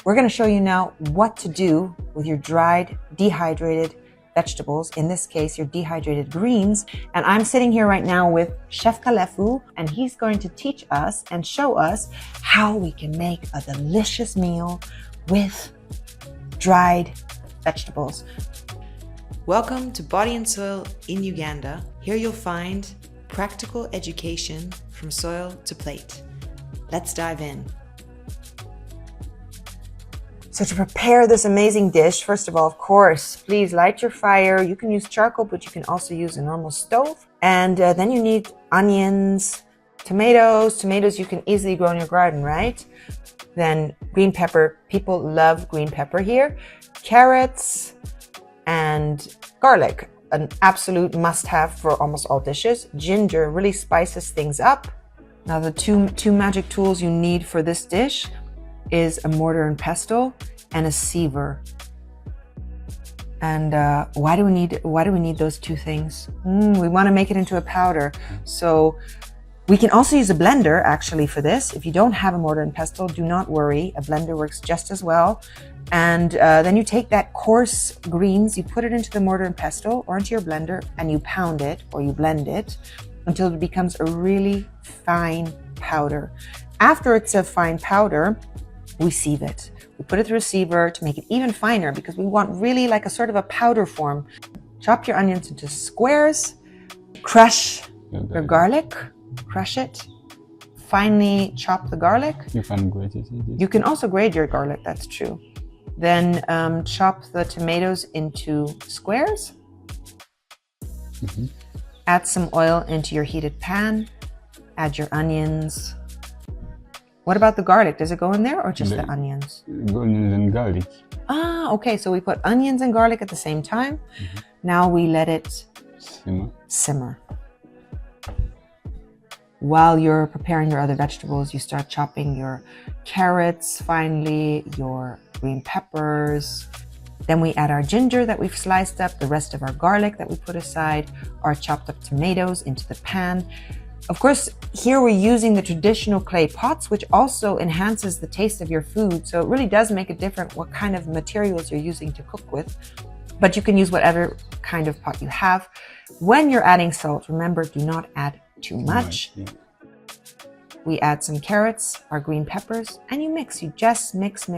We're going to show you now what to do with your dried, dehydrated vegetables, in this case, your dehydrated greens. And I'm sitting here right now with Chef Kalefu, and he's going to teach us and show us how we can make a delicious meal with dried vegetables. Welcome to Body and Soil in Uganda. Here you'll find practical education from soil to plate. Let's dive in. So to prepare this amazing dish, first of all, of course, please light your fire. You can use charcoal, but you can also use a normal stove. And then you need onions, tomatoes. Tomatoes you can easily grow in your garden, right? Then green pepper. People love green pepper here. Carrots and garlic, an absolute must-have for almost all dishes. Ginger really spices things up. Now the two magic tools you need for this dish is a mortar and pestle and a sieve. And why do we need those two things? We want to make it into a powder. So we can also use a blender actually for this. If you don't have a mortar and pestle, do not worry. A blender works just as well. And then you take that coarse greens, you put it into the mortar and pestle or into your blender, and you pound it or you blend it until it becomes a really fine powder. After it's a fine powder, we sieve it. We put it through a siever to make it even finer because we want really like a sort of a powder form. Chop your onions into squares, crush your garlic, crush it. Finely chop the garlic. You can grate it. You can also grate your garlic, that's true. Then chop the tomatoes into squares. Add some oil into your heated pan. Add your onions. What about the garlic? Does it go in there or just the onions? Onions and garlic. Ah, okay. So we put onions and garlic at the same time. Now we let it simmer. While you're preparing your other vegetables, you start chopping your carrots finely, your green peppers. Then we add our ginger that we've sliced up, the rest of our garlic that we put aside, our chopped up tomatoes into the pan. Of course, here we're using the traditional clay pots, which also enhances the taste of your food. So it really does make a difference what kind of materials you're using to cook with. But you can use whatever kind of pot you have. When you're adding salt, remember, do not add too much. We add some carrots, our green peppers, and you mix. You just mix.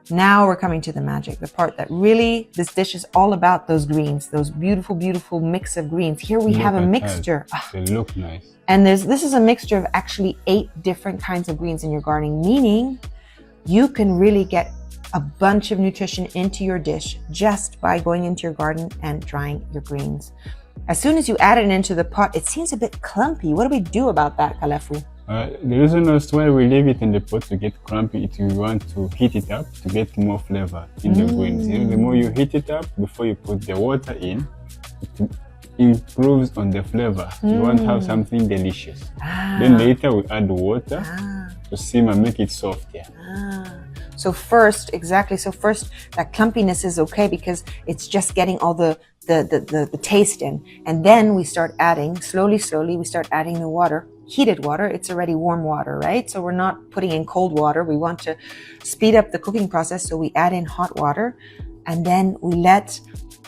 Now we're coming to the magic, the part that really, this dish is all about those greens, those beautiful, beautiful mix of greens. Here we have a mixture. They look nice. And this is a mixture of actually 8 different kinds of greens in your garden, meaning you can really get a bunch of nutrition into your dish just by going into your garden and drying your greens. As soon as you add it into the pot, it seems a bit clumpy. What do we do about that, Kalefu? The reason is why we leave it in the pot to get crumpy is we want to heat it up to get more flavor in the greens. You know, the more you heat it up before you put the water in, it improves on the flavor. You want to have something delicious. Then later we add water to simmer, make it soft. So first, exactly. So first, that clumpiness is okay because it's just getting all the taste in. And then we start adding, slowly, we start adding the water. Heated water, it's already warm water, right? So we're not putting in cold water. We want to speed up the cooking process, so we add in hot water, and then we let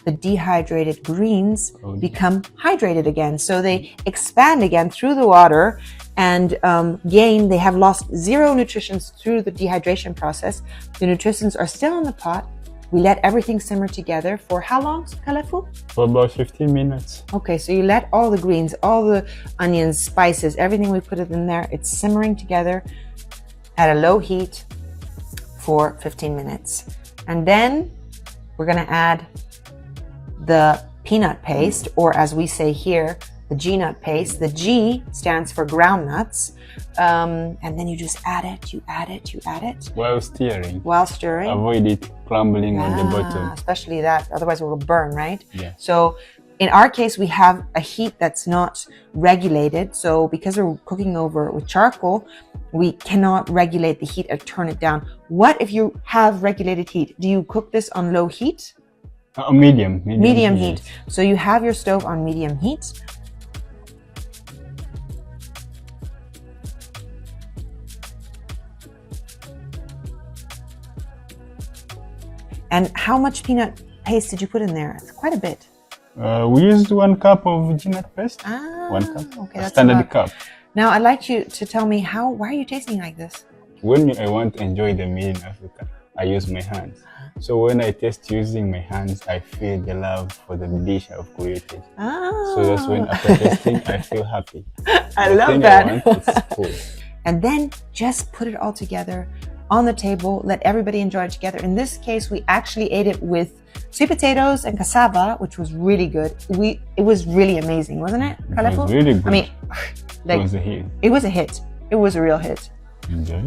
the dehydrated greens become hydrated again. So they expand again through the water and they have lost 0 nutrition through the dehydration process. The nutrients are still in the pot. We let everything simmer together for how long, Kalefu? For about 15 minutes. Okay, so you let all the greens, all the onions, spices, everything we put it in there, it's simmering together at a low heat for 15 minutes. And then we're gonna add the peanut paste, or as we say here, the gnut paste. The G stands for ground nuts. And then you just add it, you add it. While stirring. Avoid it crumbling on the bottom. Especially that, otherwise it will burn, right? Yeah. So in our case, we have a heat that's not regulated. So because we're cooking over with charcoal, we cannot regulate the heat or turn it down. What if you have regulated heat? Do you cook this on low heat? Medium heat. So you have your stove on medium heat. And how much peanut paste did you put in there? It's quite a bit. We used 1 cup of gnut paste. Ah, 1 cup. okay, A that's standard about- cup. Now, I'd like you to tell me why are you tasting like this? When I want to enjoy the meal in Africa, I use my hands. So when I taste using my hands, I feel the love for the dish I've created. Ah. So that's when after tasting, I feel happy. I The love thing that. I want is food. And then just put it all together on the table. Let everybody enjoy it together. In this case, we actually ate it with sweet potatoes and cassava, which was really good. It was really amazing, wasn't it? It was really good. I mean, It was a hit. It was a hit. It was a real hit. Enjoy.